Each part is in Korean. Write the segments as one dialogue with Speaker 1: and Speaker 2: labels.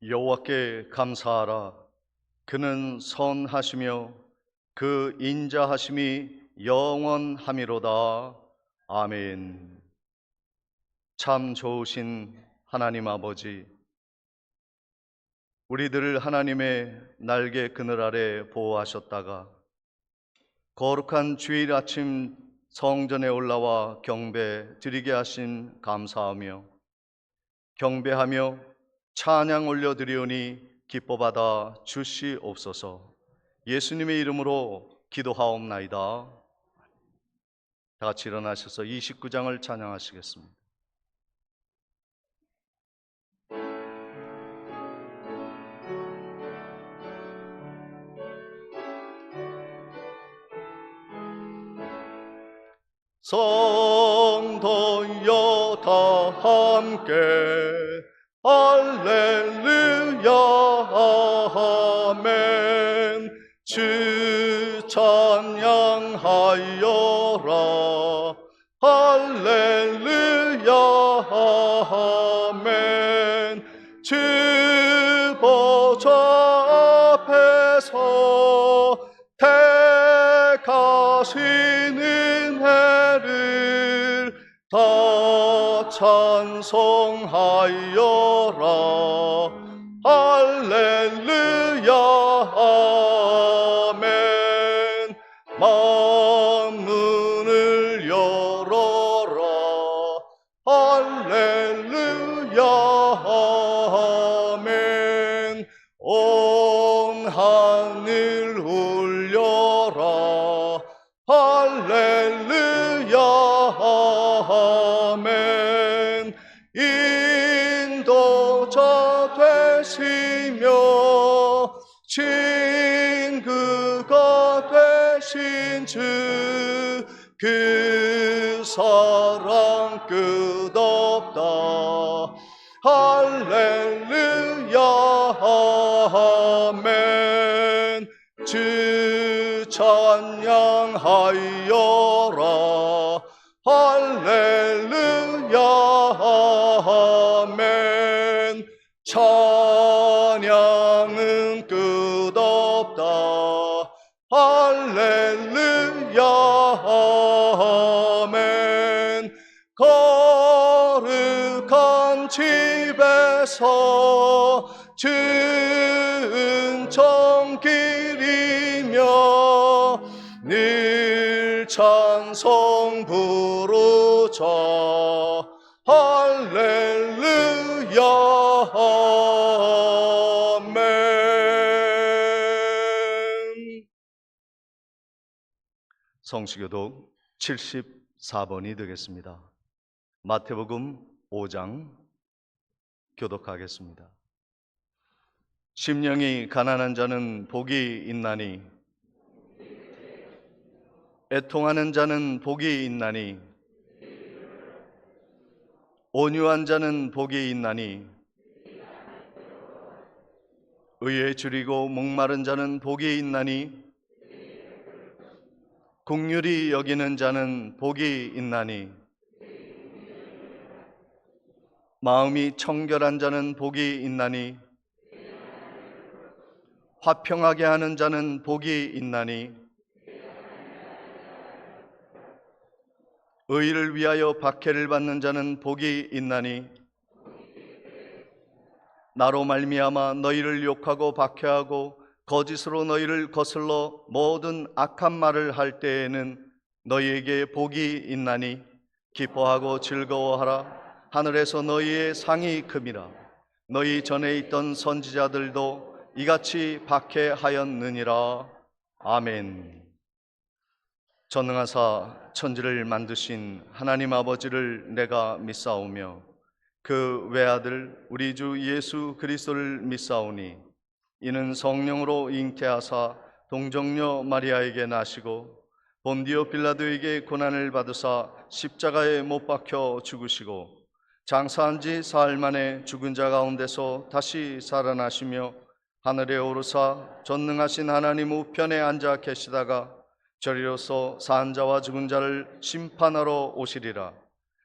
Speaker 1: 여호와께 감사하라. 그는 선하시며 그 인자하심이 영원하미로다. 아멘. 참 좋으신 하나님 아버지, 우리들을 하나님의 날개 그늘 아래 보호하셨다가 거룩한 주일 아침 성전에 올라와 경배 드리게 하신 감사하며 경배하며 찬양 올려드리오니 기뻐받아 주시옵소서. 예수님의 이름으로 기도하옵나이다. 다 같이 일어나셔서 29장을 찬양하시겠습니다. 성도여 다 함께 할렐루야 아멘. 주 찬양하여라 할렐루야 아멘. 주 보좌 앞에서 택하시는 해를 다 찬송하여라 할렐루야 아멘. 만문을 열어라 할렐루야 아멘. 온 하늘 울려라 할렐루야 아멘. 인도자 되시며 친구가 되신 주, 그 사랑 끝없다 할렐루야 아멘. 주 찬양하여라 할렐루야 아멘. 찬양은 끝없다 할렐루야 아멘. 거룩한 집에서 은총길이며 늘 찬송 부르자 할렐루야 아멘. 성시교독 74번이 되겠습니다. 마태복음 5장 교독하겠습니다. 심령이 가난한 자는 복이 있나니 애통하는 자는 복이 있나니 온유한 자는 복이 있나니 의에 줄이고 목마른 자는 복이 있나니 긍휼히 여기는 자는 복이 있나니 마음이 청결한 자는 복이 있나니 화평하게 하는 자는 복이 있나니 의를 위하여 박해를 받는 자는 복이 있나니 나로 말미암아 너희를 욕하고 박해하고 거짓으로 너희를 거슬러 모든 악한 말을 할 때에는 너희에게 복이 있나니 기뻐하고 즐거워하라. 하늘에서 너희의 상이 큼이라. 너희 전에 있던 선지자들도 이같이 박해하였느니라. 아멘. 전능하사 천지를 만드신 하나님 아버지를 내가 믿사오며 그 외아들 우리 주 예수 그리스도를 믿사오니 이는 성령으로 잉태하사 동정녀 마리아에게 나시고 본디오 빌라도에게 고난을 받으사 십자가에 못 박혀 죽으시고 장사한 지 사흘 만에 죽은 자 가운데서 다시 살아나시며 하늘에 오르사 전능하신 하나님 우편에 앉아 계시다가 저리로서 산 자와 죽은 자를 심판하러 오시리라.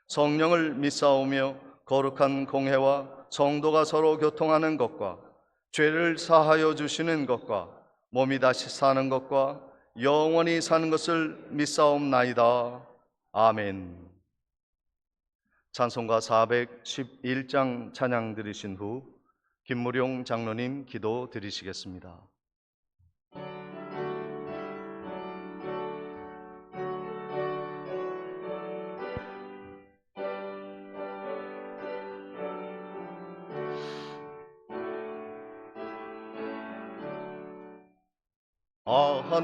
Speaker 1: 성령을 믿사오며 거룩한 공회와 성도가 서로 교통하는 것과 죄를 사하여 주시는 것과 몸이 다시 사는 것과 영원히 사는 것을 믿사옵나이다. 아멘. 찬송가 411장 찬양 드리신 후 김무룡 장로님 기도 드리시겠습니다.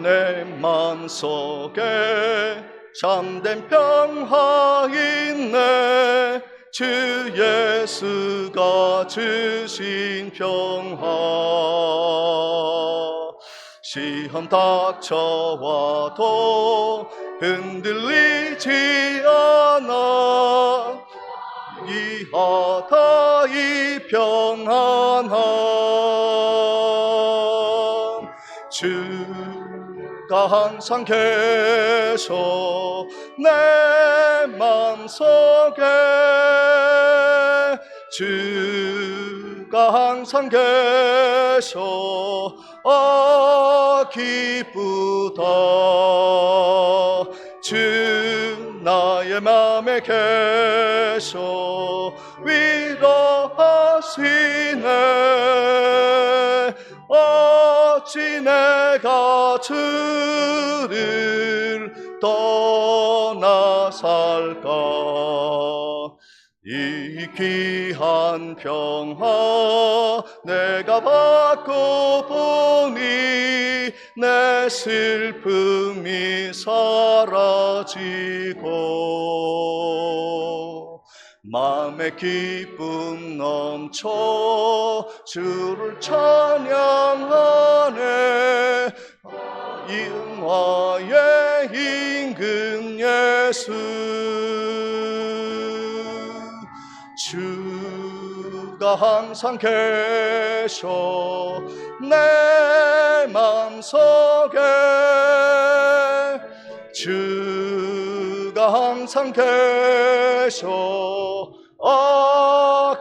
Speaker 1: 내 마음속에 참된 평화 있네. 주 예수가 주신 평화. 시험 닥쳐와도 흔들리지 않아. 이하다 이 평안함. 주가 항상 계셔 내 맘속에. 주가 항상 계셔 기쁘다. 주 나의 맘에 계셔 위로하시네. 어찌 내가 주를 떠나 살까. 이 귀한 평화 내가 받고 보니 내 슬픔이 사라지고 마음의 기쁨 넘쳐 주를 찬양하네. 영화의 임금 예수. 주가 항상 계셔 내 맘속에. 주가 항상 계셔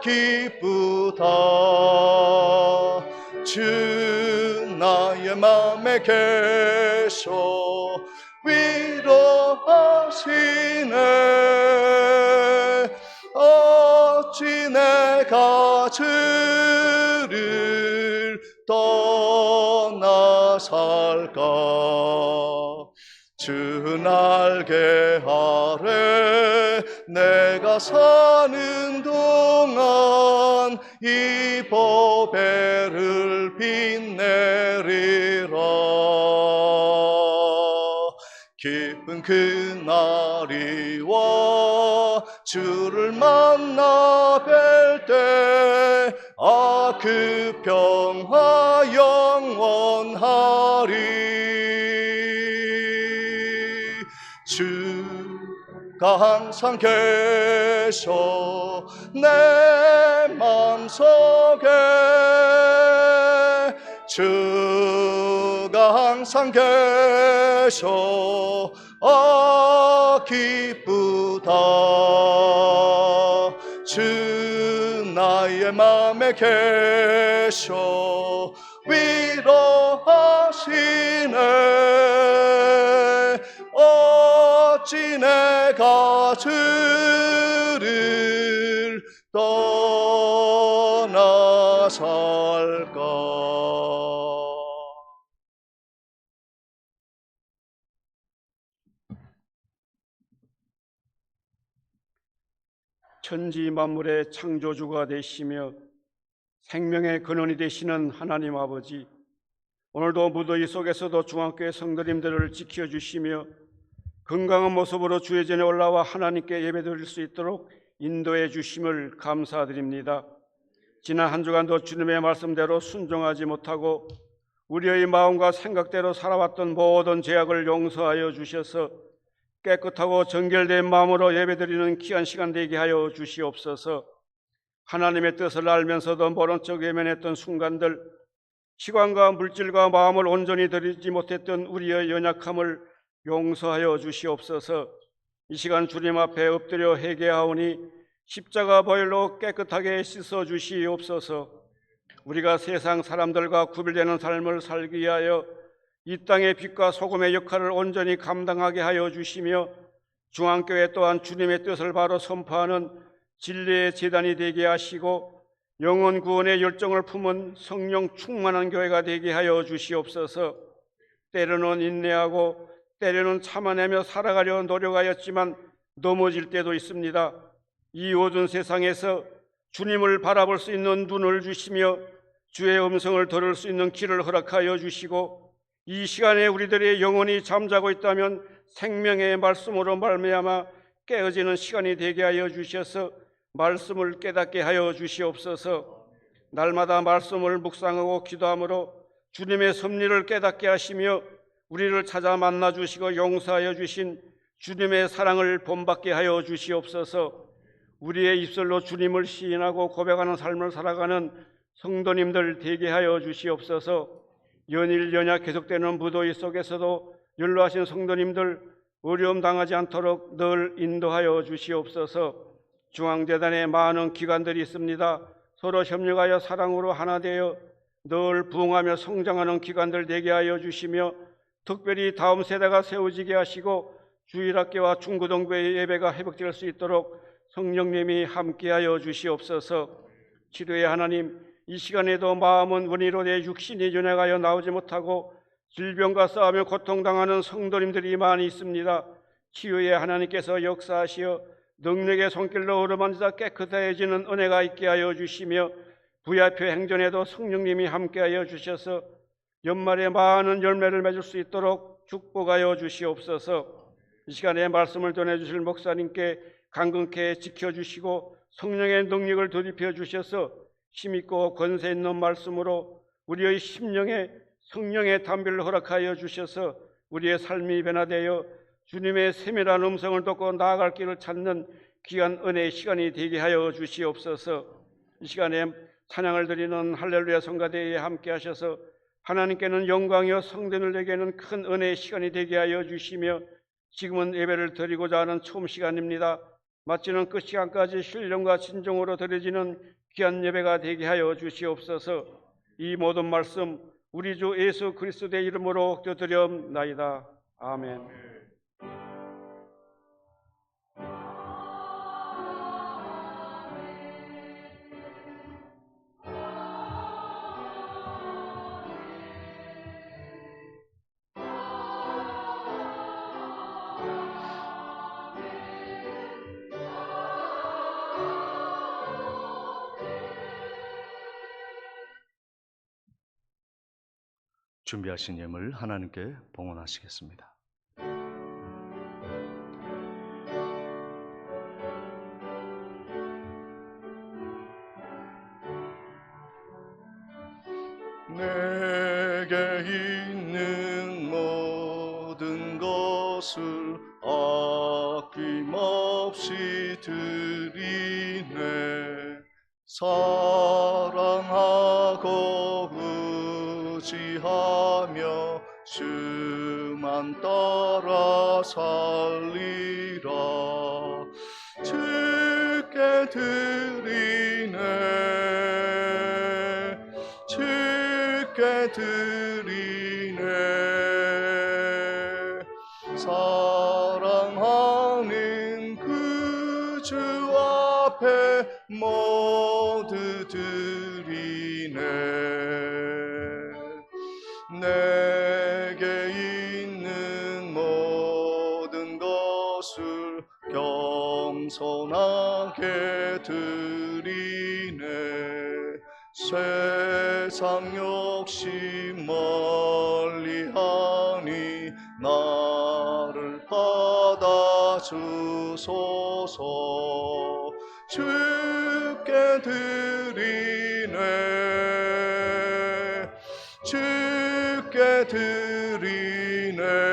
Speaker 1: 기쁘다. 주 나의 맘에 계셔 위로하시네. 어찌 내가 주를 떠나 살까. 주 날개 아래 내가 사는 동안 이 보배를 빛내리라. 기쁜 그날이 와 주를 만나 뵐 때 그 평화 영원하리. 주가 항상 계셔 내 맘속에. 주가 항상 계셔 기쁘다. 주 나의 맘에 계셔 위로하시네. 어찌 내가 주를 떠나 살까.
Speaker 2: 천지 만물의 창조주가 되시며 생명의 근원이 되시는 하나님 아버지, 오늘도 무더위 속에서도 중앙교회 성도님들을 지켜주시며 건강한 모습으로 주의 전에 올라와 하나님께 예배드릴 수 있도록 인도해 주심을 감사드립니다. 지난 한 주간도 주님의 말씀대로 순종하지 못하고 우리의 마음과 생각대로 살아왔던 모든 죄악을 용서하여 주셔서 깨끗하고 정결된 마음으로 예배드리는 귀한 시간 되게 하여 주시옵소서. 하나님의 뜻을 알면서도 모른 척 외면했던 순간들, 시간과 물질과 마음을 온전히 드리지 못했던 우리의 연약함을 용서하여 주시옵소서. 이 시간 주님 앞에 엎드려 회개하오니 십자가 보혈로 깨끗하게 씻어 주시옵소서. 우리가 세상 사람들과 구별되는 삶을 살기 위하여 이 땅의 빛과 소금의 역할을 온전히 감당하게 하여 주시며 중앙교회 또한 주님의 뜻을 바로 선포하는 진리의 제단이 되게 하시고 영혼 구원의 열정을 품은 성령 충만한 교회가 되게 하여 주시옵소서. 때로는 인내하고 때로는 참아내며 살아가려 노력하였지만 넘어질 때도 있습니다. 이 어두운 세상에서 주님을 바라볼 수 있는 눈을 주시며 주의 음성을 들을 수 있는 길을 허락하여 주시고 이 시간에 우리들의 영혼이 잠자고 있다면 생명의 말씀으로 말미암아 깨어지는 시간이 되게 하여 주셔서 말씀을 깨닫게 하여 주시옵소서. 날마다 말씀을 묵상하고 기도함으로 주님의 섭리를 깨닫게 하시며 우리를 찾아 만나 주시고 용서하여 주신 주님의 사랑을 본받게 하여 주시옵소서. 우리의 입술로 주님을 시인하고 고백하는 삶을 살아가는 성도님들 되게 하여 주시옵소서. 연일 연야 계속되는 무더위 속에서도 연로하신 성도님들 어려움 당하지 않도록 늘 인도하여 주시옵소서. 중앙재단에 많은 기관들이 있습니다. 서로 협력하여 사랑으로 하나 되어 늘 부흥하며 성장하는 기관들 되게 하여 주시며 특별히 다음 세대가 세워지게 하시고 주일학교와 중고등부의 예배가 회복될 수 있도록 성령님이 함께하여 주시옵소서. 치료의 하나님, 이 시간에도 마음은 원이로 내 육신이 연약하여 나오지 못하고 질병과 싸우며 고통당하는 성도님들이 많이 있습니다. 치유의 하나님께서 역사하시어 능력의 손길로 어루만지다 깨끗해지는 은혜가 있게 하여 주시며 VIP 행전에도 성령님이 함께하여 주셔서 연말에 많은 열매를 맺을 수 있도록 축복하여 주시옵소서. 이 시간에 말씀을 전해주실 목사님께 강건케 지켜주시고 성령의 능력을 덧입혀 주셔서 힘있고 권세 있는 말씀으로 우리의 심령에 성령의 담비를 허락하여 주셔서 우리의 삶이 변화되어 주님의 세밀한 음성을 듣고 나아갈 길을 찾는 귀한 은혜의 시간이 되게 하여 주시옵소서. 이 시간에 찬양을 드리는 할렐루야 성가대에 함께 하셔서 하나님께는 영광이요 성도들에게는 큰 은혜의 시간이 되게 하여 주시며 지금은 예배를 드리고자 하는 처음 시간입니다. 마치는 끝 시간까지 신령과 진정으로 드려지는 귀한 예배가 되게 하여 주시옵소서. 이 모든 말씀 우리 주 예수 그리스도의 이름으로 드리옵나이다. 아멘.
Speaker 1: 준비하신 예물 하나님께 봉헌하시겠습니다. 내게 있는 모든 것을 아낌없이 드리네. 사랑하고 의지하며 주만 따라 살리라. 주께 드리네. 주께 드리네. 사랑하는 그 주 앞에 모두 드리네. 내게 있는 모든 것을 겸손하게 드리네. 세상 욕심 멀리하니 나를 받아주소서. 주께 드리네. 주께 드리네.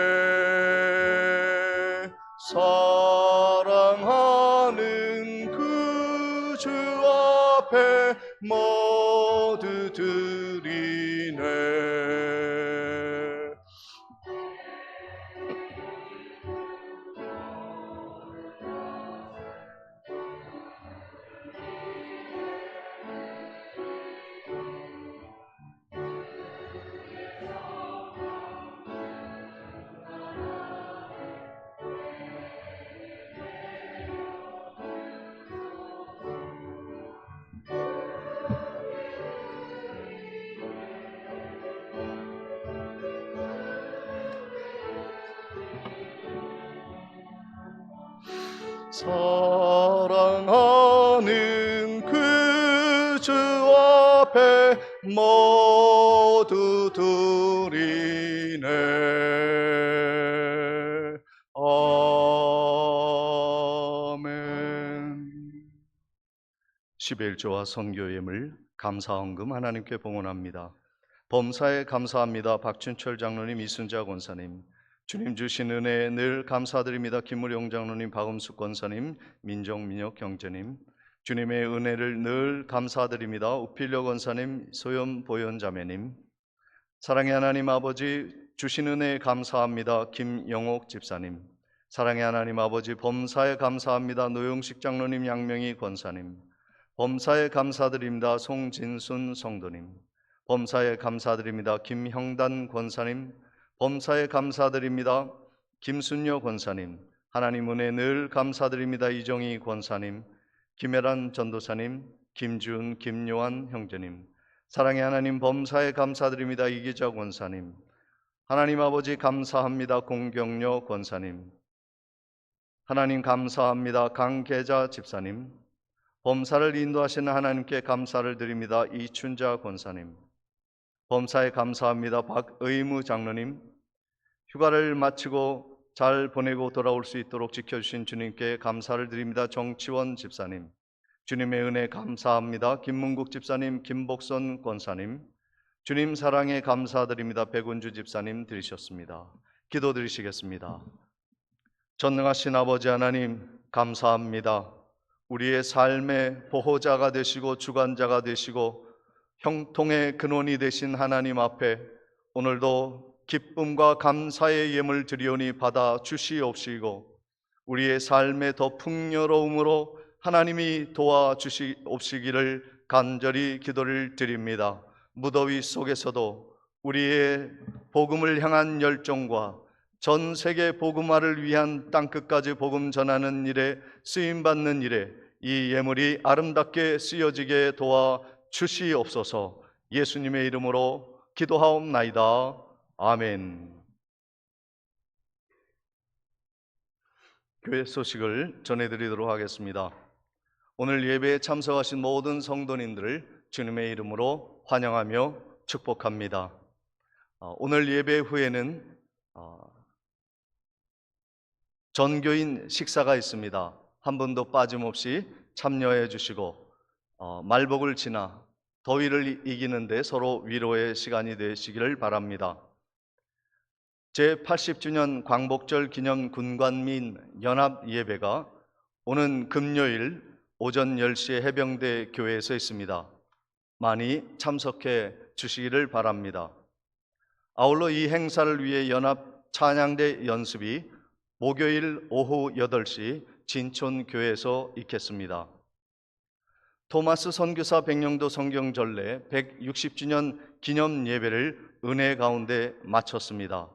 Speaker 1: 사랑하는 그 주 앞에 모두 드리네. 사랑하는 그 주 앞에 모두 드리네. 아멘. 11조와 선교 예물 감사헌금 하나님께 봉헌합니다. 범사에 감사합니다. 박춘철 장로님, 이순자 권사님, 주님 주신 은혜에 늘 감사드립니다. 김무룡 장로님, 박음숙 권사님, 민정민혁 경제님, 주님의 은혜를 늘 감사드립니다. 우필려 권사님, 소연 보현 자매님, 사랑의 하나님 아버지 주신 은혜에 감사합니다. 김영옥 집사님, 사랑의 하나님 아버지 범사에 감사합니다. 노영식 장로님, 양명희 권사님, 범사에 감사드립니다. 송진순 성도님, 범사에 감사드립니다. 김형단 권사님, 범사에 감사드립니다. 김순녀 권사님, 하나님 은혜 늘 감사드립니다. 이정희 권사님, 김혜란 전도사님, 김준, 김요한 형제님, 사랑의 하나님 범사에 감사드립니다. 이기자 권사님, 하나님 아버지 감사합니다. 공경려 권사님, 하나님 감사합니다. 강계자 집사님, 범사를 인도하시는 하나님께 감사를 드립니다. 이춘자 권사님, 범사에 감사합니다. 박의무 장로님, 휴가를 마치고 잘 보내고 돌아올 수 있도록 지켜주신 주님께 감사를 드립니다. 정치원 집사님, 주님의 은혜 감사합니다. 김문국 집사님, 김복선 권사님, 주님 사랑에 감사드립니다. 백운주 집사님 들으셨습니다. 기도드리시겠습니다. 전능하신 아버지 하나님 감사합니다. 우리의 삶의 보호자가 되시고 주관자가 되시고 형통의 근원이 되신 하나님 앞에 오늘도 기쁨과 감사의 예물 드리오니 받아 주시옵시고 우리의 삶의 더 풍요로움으로 하나님이 도와주시옵시기를 간절히 기도를 드립니다. 무더위 속에서도 우리의 복음을 향한 열정과 전 세계 복음화를 위한 땅끝까지 복음 전하는 일에 쓰임받는 일에 이 예물이 아름답게 쓰여지게 도와 주시옵소서. 예수님의 이름으로 기도하옵나이다. 아멘. 교회 소식을 전해드리도록 하겠습니다. 오늘 예배에 참석하신 모든 성도님들을 주님의 이름으로 환영하며 축복합니다. 오늘 예배 후에는 전교인 식사가 있습니다. 한 분도 빠짐없이 참여해 주시고 말복을 지나 더위를 이기는데 서로 위로의 시간이 되시기를 바랍니다. 제80주년 광복절 기념 군관민 연합 예배가 오는 금요일 오전 10시에 해병대 교회에서 있습니다. 많이 참석해 주시기를 바랍니다. 아울러 이 행사를 위해 연합 찬양대 연습이 목요일 오후 8시 진촌교회에서 있겠습니다. 토마스 선교사 백령도 성경전례 160주년 기념 예배를 은혜 가운데 마쳤습니다.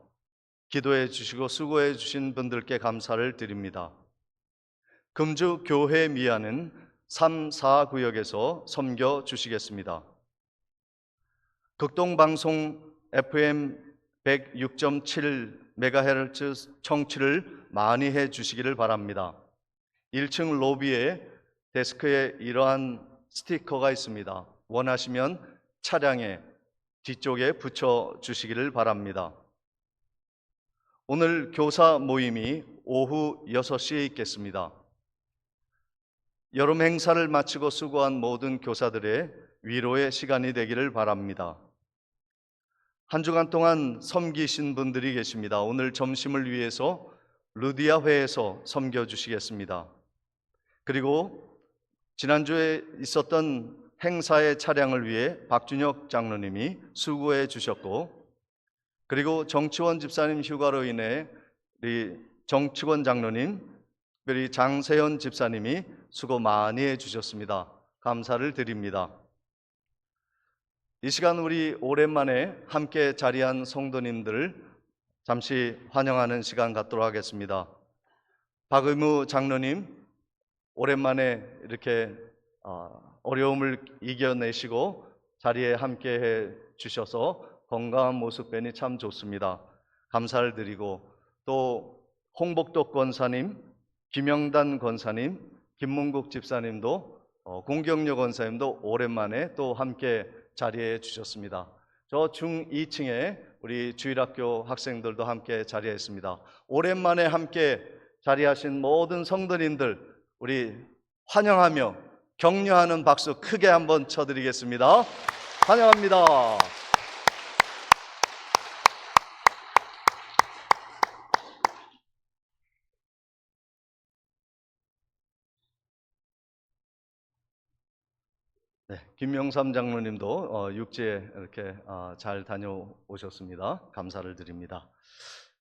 Speaker 1: 기도해 주시고 수고해 주신 분들께 감사를 드립니다. 금주 교회 미아는 3, 4구역에서 섬겨 주시겠습니다. 극동방송 FM 106.7MHz 청취를 많이 해 주시기를 바랍니다. 1층 로비에 데스크에 이러한 스티커가 있습니다. 원하시면 차량에 뒤쪽에 붙여 주시기를 바랍니다. 오늘 교사 모임이 오후 6시에 있겠습니다. 여름 행사를 마치고 수고한 모든 교사들의 위로의 시간이 되기를 바랍니다. 한 주간 동안 섬기신 분들이 계십니다. 오늘 점심을 위해서 루디아회에서 섬겨주시겠습니다. 그리고 지난주에 있었던 행사의 차량을 위해 박준혁 장로님이 수고해 주셨고, 그리고 정치원 집사님 휴가로 인해 우리 정치원 장로님, 특별히 장세현 집사님이 수고 많이 해주셨습니다. 감사를 드립니다. 이 시간 우리 오랜만에 함께 자리한 성도님들을 잠시 환영하는 시간 갖도록 하겠습니다. 박의무 장로님, 오랜만에 이렇게 어려움을 이겨내시고 자리에 함께 해 주셔서 건강한 모습 뵈니 참 좋습니다. 감사를 드리고, 또 홍복덕 권사님, 김영단 권사님, 김문국 집사님도 공경료 권사님도 오랜만에 또 함께 자리해 주셨습니다. 저 중2층에 우리 주일학교 학생들도 함께 자리했습니다. 오랜만에 함께 자리하신 모든 성도님들 우리 환영하며 격려하는 박수 크게 한번 쳐드리겠습니다. 환영합니다. 네, 김명삼 장로님도 육지에 이렇게 잘 다녀오셨습니다. 감사를 드립니다.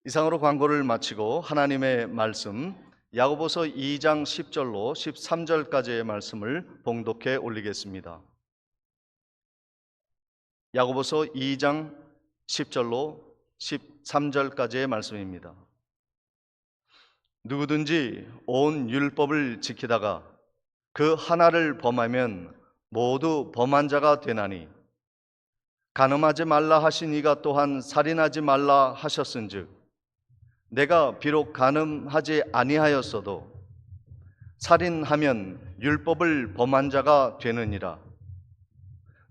Speaker 1: 이상으로 광고를 마치고 하나님의 말씀 야고보서 2장 10절로 13절까지의 말씀을 봉독해 올리겠습니다. 야고보서 2장 10절로 13절까지의 말씀입니다. 누구든지 온 율법을 지키다가 그 하나를 범하면 모두 범한 자가 되나니 간음하지 말라 하신 이가 또한 살인하지 말라 하셨은즉 내가 비록 간음하지 아니하였어도 살인하면 율법을 범한 자가 되느니라.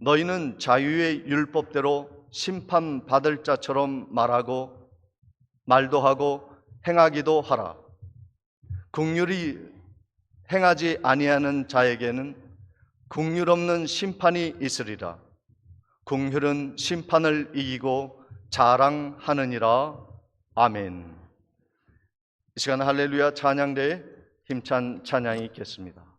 Speaker 1: 너희는 자유의 율법대로 심판받을 자처럼 말도 하고 행하기도 하라. 긍휼이 행하지 아니하는 자에게는 긍휼 없는 심판이 있으리라. 긍휼은 심판을 이기고 자랑하느니라. 아멘. 이 시간 할렐루야 찬양대에 힘찬 찬양이 있겠습니다.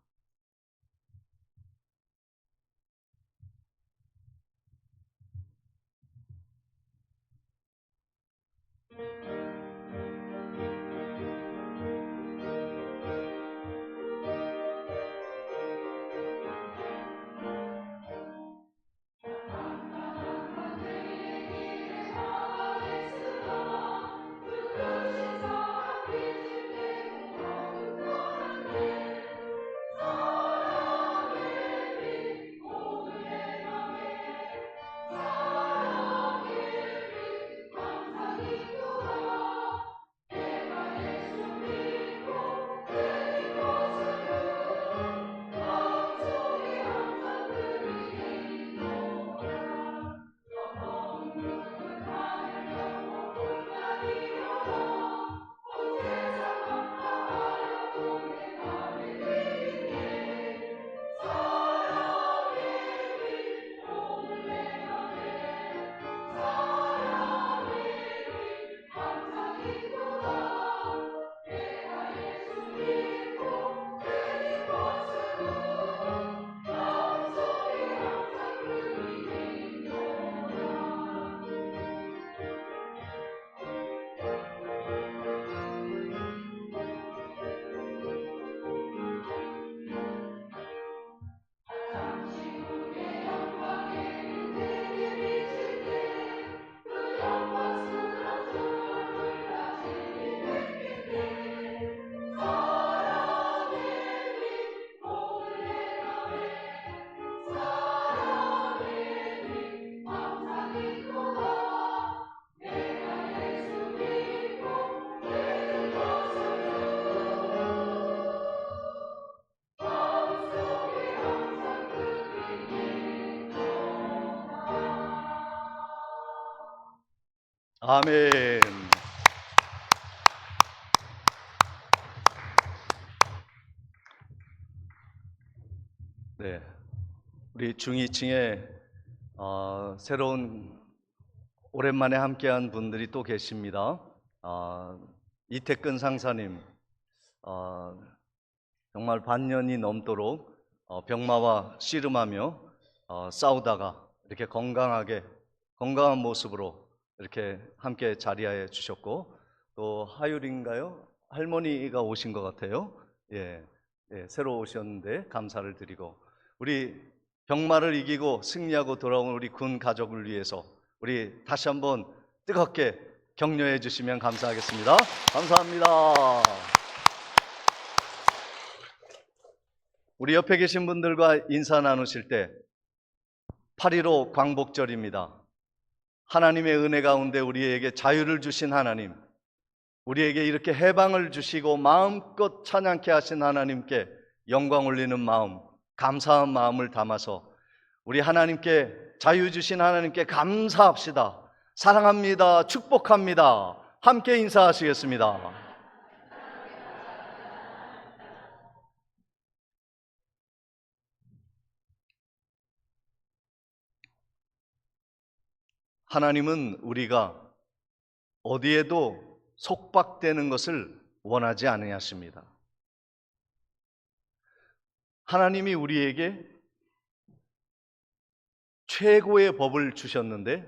Speaker 1: 아멘. 네, 우리 중2층에 새로운 오랜만에 함께한 분들이 또 계십니다. 이태근 상사님, 정말 반년이 넘도록 병마와 씨름하며 싸우다가 이렇게 건강한 모습으로 이렇게 함께 자리해 주셨고, 또 하율인가요? 할머니가 오신 것 같아요. 예, 새로 오셨는데 감사를 드리고, 우리 병마를 이기고 승리하고 돌아온 우리 군 가족을 위해서 우리 다시 한번 뜨겁게 격려해 주시면 감사하겠습니다. 감사합니다. 우리 옆에 계신 분들과 인사 나누실 때 8.15 광복절입니다. 하나님의 은혜 가운데 우리에게 자유를 주신 하나님, 우리에게 이렇게 해방을 주시고 마음껏 찬양케 하신 하나님께 영광 올리는 마음, 감사한 마음을 담아서 우리 하나님께, 자유 주신 하나님께 감사합시다. 사랑합니다. 축복합니다. 함께 인사하시겠습니다. 하나님은 우리가 어디에도 속박되는 것을 원하지 않으셨습니다. 하나님이 우리에게 최고의 법을 주셨는데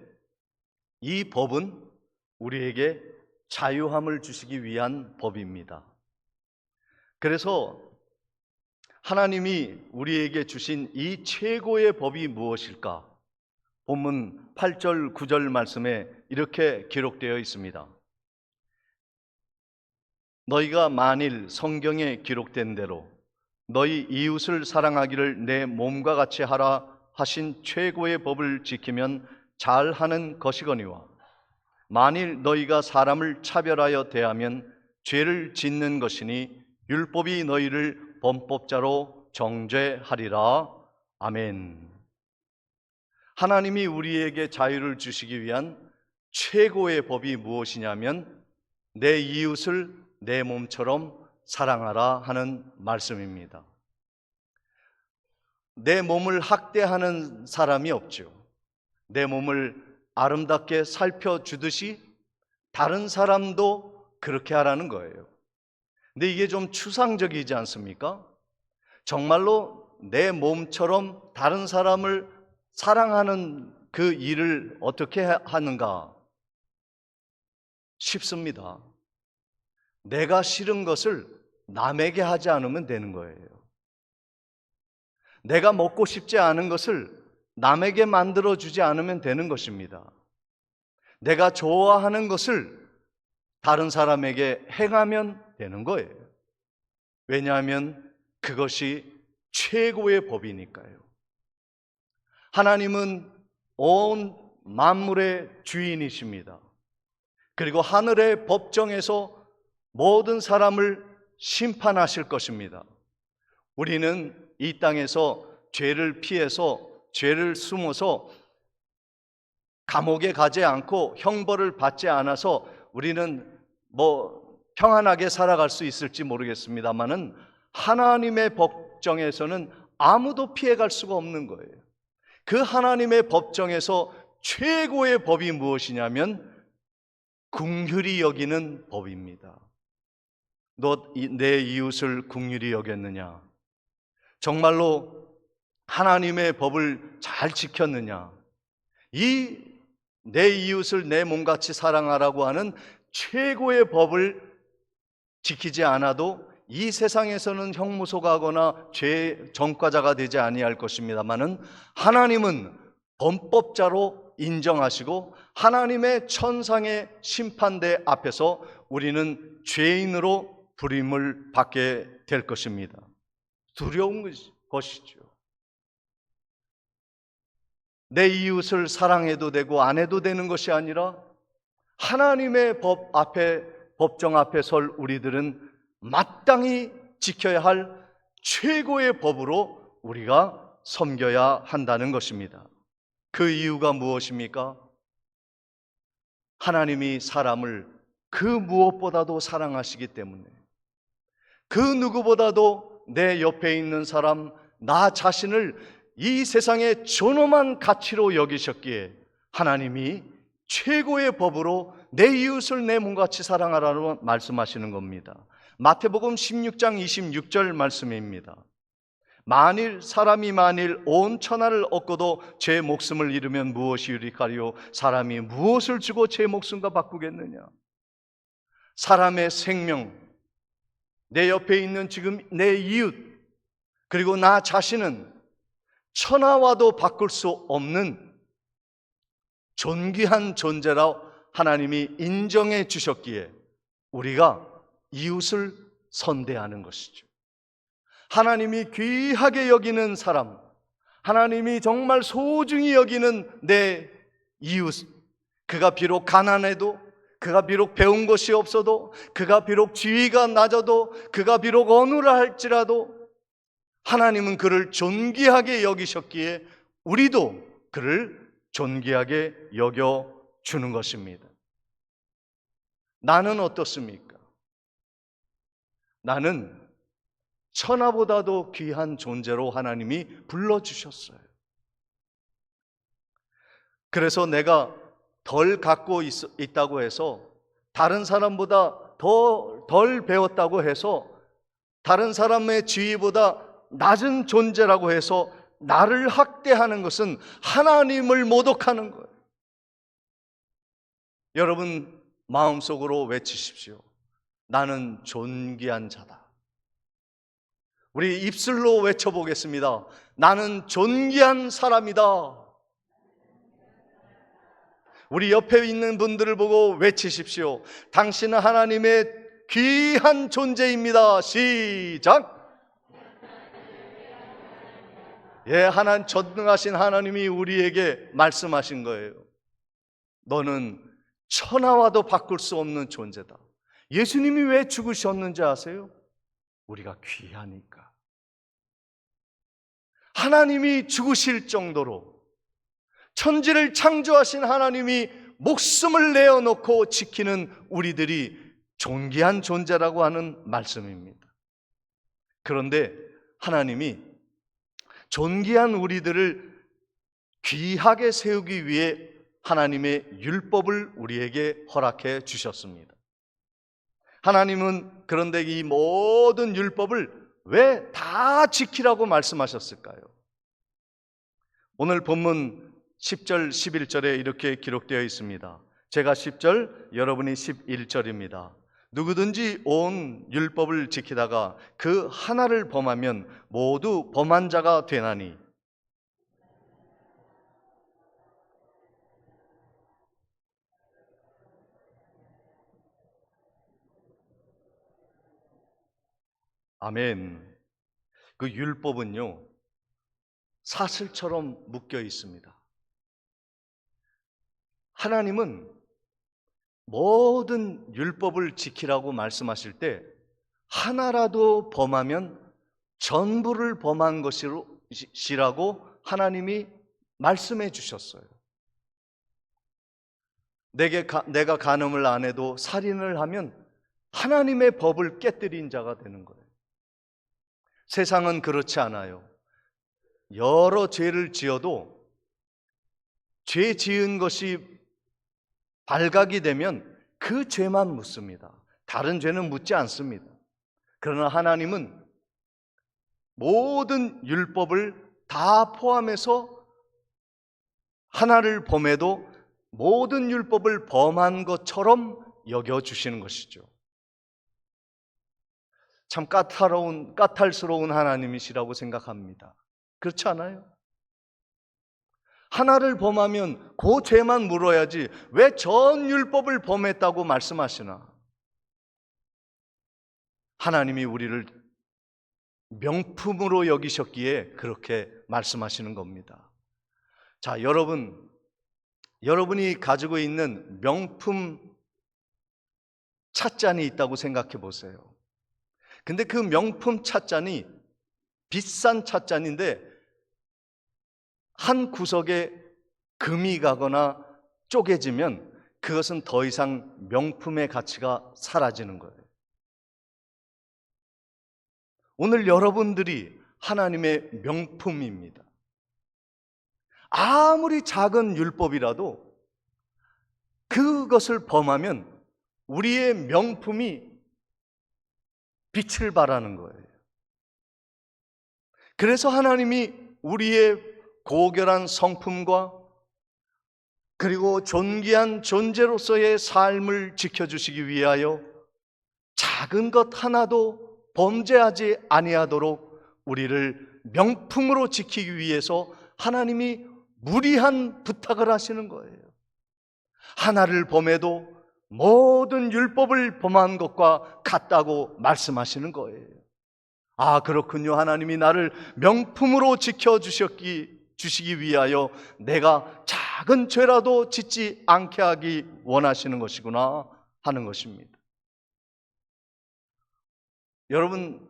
Speaker 1: 이 법은 우리에게 자유함을 주시기 위한 법입니다. 그래서 하나님이 우리에게 주신 이 최고의 법이 무엇일까? 본문 8절, 9절 말씀에 이렇게 기록되어 있습니다. 너희가 만일 성경에 기록된 대로 너희 이웃을 사랑하기를 내 몸과 같이 하라 하신 최고의 법을 지키면 잘하는 것이거니와 만일 너희가 사람을 차별하여 대하면 죄를 짓는 것이니 율법이 너희를 범법자로 정죄하리라. 아멘. 하나님이 우리에게 자유를 주시기 위한 최고의 법이 무엇이냐면 내 이웃을 내 몸처럼 사랑하라 하는 말씀입니다. 내 몸을 학대하는 사람이 없죠. 내 몸을 아름답게 살펴주듯이 다른 사람도 그렇게 하라는 거예요. 근데 이게 좀 추상적이지 않습니까? 정말로 내 몸처럼 다른 사람을 사랑하는 그 일을 어떻게 하는가? 쉽습니다. 내가 싫은 것을 남에게 하지 않으면 되는 거예요. 내가 먹고 싶지 않은 것을 남에게 만들어주지 않으면 되는 것입니다. 내가 좋아하는 것을 다른 사람에게 행하면 되는 거예요. 왜냐하면 그것이 최고의 법이니까요. 하나님은 온 만물의 주인이십니다. 그리고 하늘의 법정에서 모든 사람을 심판하실 것입니다. 우리는 이 땅에서 죄를 피해서, 죄를 숨어서 감옥에 가지 않고 형벌을 받지 않아서 우리는 평안하게 살아갈 수 있을지 모르겠습니다만은 하나님의 법정에서는 아무도 피해갈 수가 없는 거예요. 그 하나님의 법정에서 최고의 법이 무엇이냐면 긍휼히 여기는 법입니다. 너 내 이웃을 긍휼히 여겼느냐? 정말로 하나님의 법을 잘 지켰느냐? 이 내 이웃을 내 몸같이 사랑하라고 하는 최고의 법을 지키지 않아도 이 세상에서는 형무소가거나 죄 전과자가 되지 아니할 것입니다만은 하나님은 범법자로 인정하시고 하나님의 천상의 심판대 앞에서 우리는 죄인으로 부림을 받게 될 것입니다. 두려운 것이죠. 내 이웃을 사랑해도 되고 안 해도 되는 것이 아니라 하나님의 법정 앞에 설 우리들은 마땅히 지켜야 할 최고의 법으로 우리가 섬겨야 한다는 것입니다. 그 이유가 무엇입니까? 하나님이 사람을 그 무엇보다도 사랑하시기 때문에, 그 누구보다도 내 옆에 있는 사람, 나 자신을 이 세상의 존엄한 가치로 여기셨기에 하나님이 최고의 법으로 내 이웃을 내 몸같이 사랑하라고 말씀하시는 겁니다. 마태복음 16장 26절 말씀입니다. 사람이 만일 온 천하를 얻고도 제 목숨을 잃으면 무엇이 유익하리요? 사람이 무엇을 주고 제 목숨과 바꾸겠느냐? 사람의 생명, 내 옆에 있는 지금 내 이웃, 그리고 나 자신은 천하와도 바꿀 수 없는 존귀한 존재라 하나님이 인정해 주셨기에 우리가 이웃을 선대하는 것이죠. 하나님이 귀하게 여기는 사람, 하나님이 정말 소중히 여기는 내 이웃, 그가 비록 가난해도, 그가 비록 배운 것이 없어도, 그가 비록 지위가 낮아도, 그가 비록 어느라 할지라도 하나님은 그를 존귀하게 여기셨기에 우리도 그를 존귀하게 여겨주는 것입니다. 나는 어떻습니까? 나는 천하보다도 귀한 존재로 하나님이 불러주셨어요. 그래서 내가 덜 갖고 있다고 해서, 다른 사람보다 덜 배웠다고 해서, 다른 사람의 지위보다 낮은 존재라고 해서 나를 학대하는 것은 하나님을 모독하는 거예요. 여러분 마음속으로 외치십시오. 나는 존귀한 자다. 우리 입술로 외쳐보겠습니다. 나는 존귀한 사람이다. 우리 옆에 있는 분들을 보고 외치십시오. 당신은 하나님의 귀한 존재입니다. 시작. 예, 하나님, 전능하신 하나님이 우리에게 말씀하신 거예요. 너는 천하와도 바꿀 수 없는 존재다. 예수님이 왜 죽으셨는지 아세요? 우리가 귀하니까. 하나님이 죽으실 정도로, 천지를 창조하신 하나님이 목숨을 내어놓고 지키는 우리들이 존귀한 존재라고 하는 말씀입니다. 그런데 하나님이 존귀한 우리들을 귀하게 세우기 위해 하나님의 율법을 우리에게 허락해 주셨습니다. 하나님은 그런데 이 모든 율법을 왜 다 지키라고 말씀하셨을까요? 오늘 본문 10절, 11절에 이렇게 기록되어 있습니다. 제가 10절, 여러분이 11절입니다. 누구든지 온 율법을 지키다가 그 하나를 범하면 모두 범한 자가 되나니. 아멘. 그 율법은요, 사슬처럼 묶여 있습니다. 하나님은 모든 율법을 지키라고 말씀하실 때 하나라도 범하면 전부를 범한 것이라고 하나님이 말씀해 주셨어요. 내가 간음을 안 해도 살인을 하면 하나님의 법을 깨뜨린 자가 되는 거예요. 세상은 그렇지 않아요. 여러 죄를 지어도 죄 지은 것이 발각이 되면 그 죄만 묻습니다. 다른 죄는 묻지 않습니다. 그러나 하나님은 모든 율법을 다 포함해서 하나를 범해도 모든 율법을 범한 것처럼 여겨주시는 것이죠. 참 까탈스러운 하나님이시라고 생각합니다. 그렇지 않아요? 하나를 범하면 그 죄만 물어야지 왜 전 율법을 범했다고 말씀하시나? 하나님이 우리를 명품으로 여기셨기에 그렇게 말씀하시는 겁니다. 자, 여러분이 가지고 있는 명품 찻잔이 있다고 생각해 보세요. 근데 그 명품 찻잔이 비싼 찻잔인데 한 구석에 금이 가거나 쪼개지면 그것은 더 이상 명품의 가치가 사라지는 거예요. 오늘 여러분들이 하나님의 명품입니다. 아무리 작은 율법이라도 그것을 범하면 우리의 명품이 빛을 발하는 거예요. 그래서 하나님이 우리의 고결한 성품과 그리고 존귀한 존재로서의 삶을 지켜주시기 위하여 작은 것 하나도 범죄하지 아니하도록 우리를 명품으로 지키기 위해서 하나님이 무리한 부탁을 하시는 거예요. 하나를 범해도 모든 율법을 범한 것과 같다고 말씀하시는 거예요. 아, 그렇군요. 하나님이 나를 명품으로 지키기 위하여 내가 작은 죄라도 짓지 않게 하기 원하시는 것이구나 하는 것입니다. 여러분,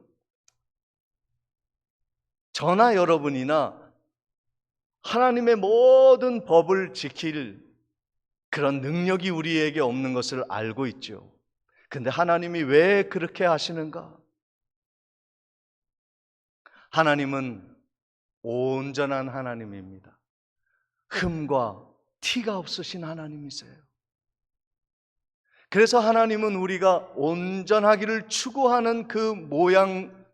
Speaker 1: 저나 여러분이나 하나님의 모든 법을 지킬 그런 능력이 우리에게 없는 것을 알고 있죠. 근데 하나님이 왜 그렇게 하시는가? 하나님은 온전한 하나님입니다. 흠과 티가 없으신 하나님이세요. 그래서 하나님은 우리가 온전하기를 추구하는 그 모양,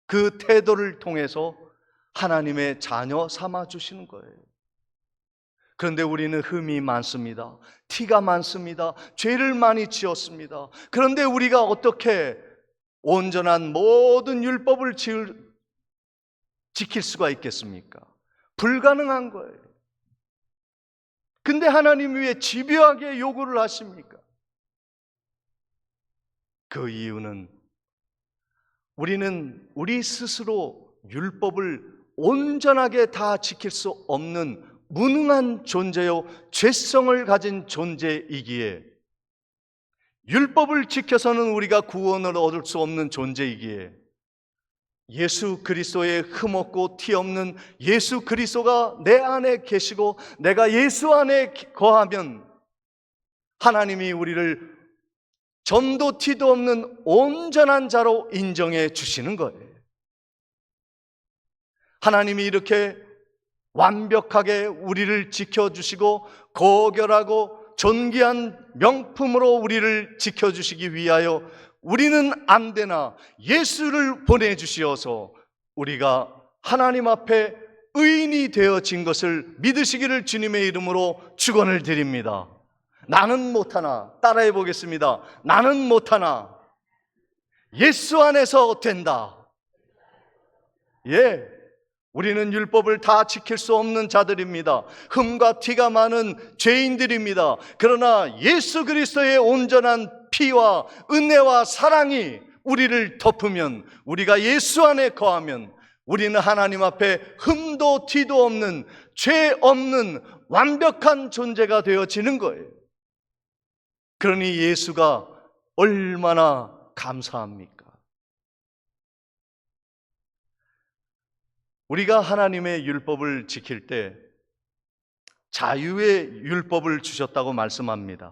Speaker 1: 그 태도를 통해서 하나님의 자녀 삼아 주시는 거예요. 그런데 우리는 흠이 많습니다. 티가 많습니다. 죄를 많이 지었습니다. 그런데 우리가 어떻게 온전한 모든 율법을 지킬 수가 있겠습니까? 불가능한 거예요. 근데 하나님이 왜 집요하게 요구를 하십니까? 그 이유는 우리는 우리 스스로 율법을 온전하게 다 지킬 수 없는 무능한 존재요, 죄성을 가진 존재이기에, 율법을 지켜서는 우리가 구원을 얻을 수 없는 존재이기에, 예수 그리스도의 흠없고 티 없는 예수 그리스도가 내 안에 계시고 내가 예수 안에 거하면 하나님이 우리를 점도 티도 없는 온전한 자로 인정해 주시는 거예요. 하나님이 이렇게 완벽하게 우리를 지켜주시고 고결하고 존귀한 명품으로 우리를 지켜주시기 위하여 우리는 안 되나 예수를 보내주시어서 우리가 하나님 앞에 의인이 되어진 것을 믿으시기를 주님의 이름으로 축원을 드립니다. 나는 못하나, 따라해 보겠습니다. 나는 못하나 예수 안에서 된다. 예, 우리는 율법을 다 지킬 수 없는 자들입니다. 흠과 티가 많은 죄인들입니다. 그러나 예수 그리스도의 온전한 피와 은혜와 사랑이 우리를 덮으면, 우리가 예수 안에 거하면 우리는 하나님 앞에 흠도 티도 없는, 죄 없는 완벽한 존재가 되어지는 거예요. 그러니 예수가 얼마나 감사합니까? 우리가 하나님의 율법을 지킬 때 자유의 율법을 주셨다고 말씀합니다.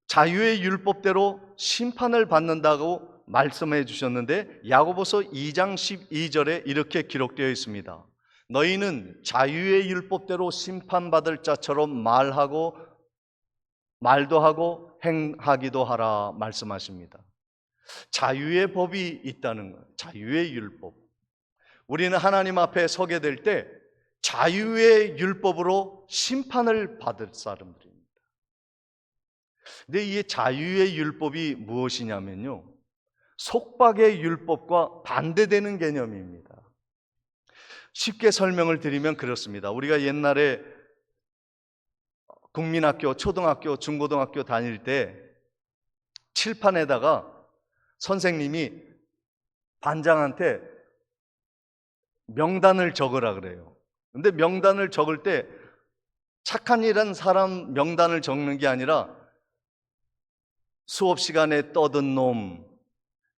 Speaker 1: 자유의 율법대로 심판을 받는다고 말씀해 주셨는데 야고보서 2장 12절에 이렇게 기록되어 있습니다. 너희는 자유의 율법대로 심판받을 자처럼 말도 하고 행하기도 하라 말씀하십니다. 자유의 법이 있다는 거예요. 자유의 율법. 우리는 하나님 앞에 서게 될 때 자유의 율법으로 심판을 받을 사람들입니다. 근데 이 자유의 율법이 무엇이냐면요, 속박의 율법과 반대되는 개념입니다. 쉽게 설명을 드리면 그렇습니다. 우리가 옛날에 국민학교, 초등학교, 중고등학교 다닐 때 칠판에다가 선생님이 반장한테 명단을 적으라 그래요. 근데 명단을 적을 때 착한 일한 사람 명단을 적는 게 아니라 수업 시간에 떠든 놈,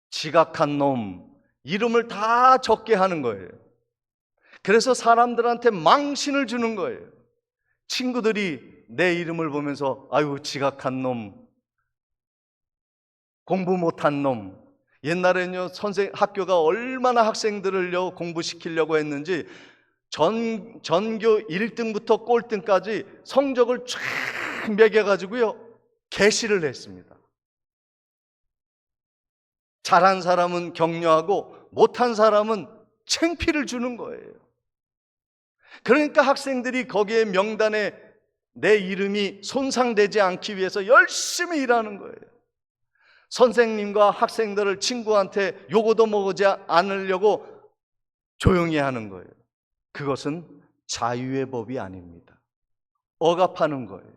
Speaker 1: 지각한 놈, 이름을 다 적게 하는 거예요. 그래서 사람들한테 망신을 주는 거예요. 친구들이 내 이름을 보면서 아유, 지각한 놈, 공부 못한 놈. 옛날에는요, 학교가 얼마나 학생들을요 공부시키려고 했는지 전교 1등부터 꼴등까지 성적을 쫙 매겨가지고요 게시를 했습니다. 잘한 사람은 격려하고 못한 사람은 창피를 주는 거예요. 그러니까 학생들이 거기에 명단에 내 이름이 손상되지 않기 위해서 열심히 일하는 거예요. 선생님과 학생들을 친구한테 요거도 먹지 않으려고 조용히 하는 거예요. 그것은 자유의 법이 아닙니다. 억압하는 거예요.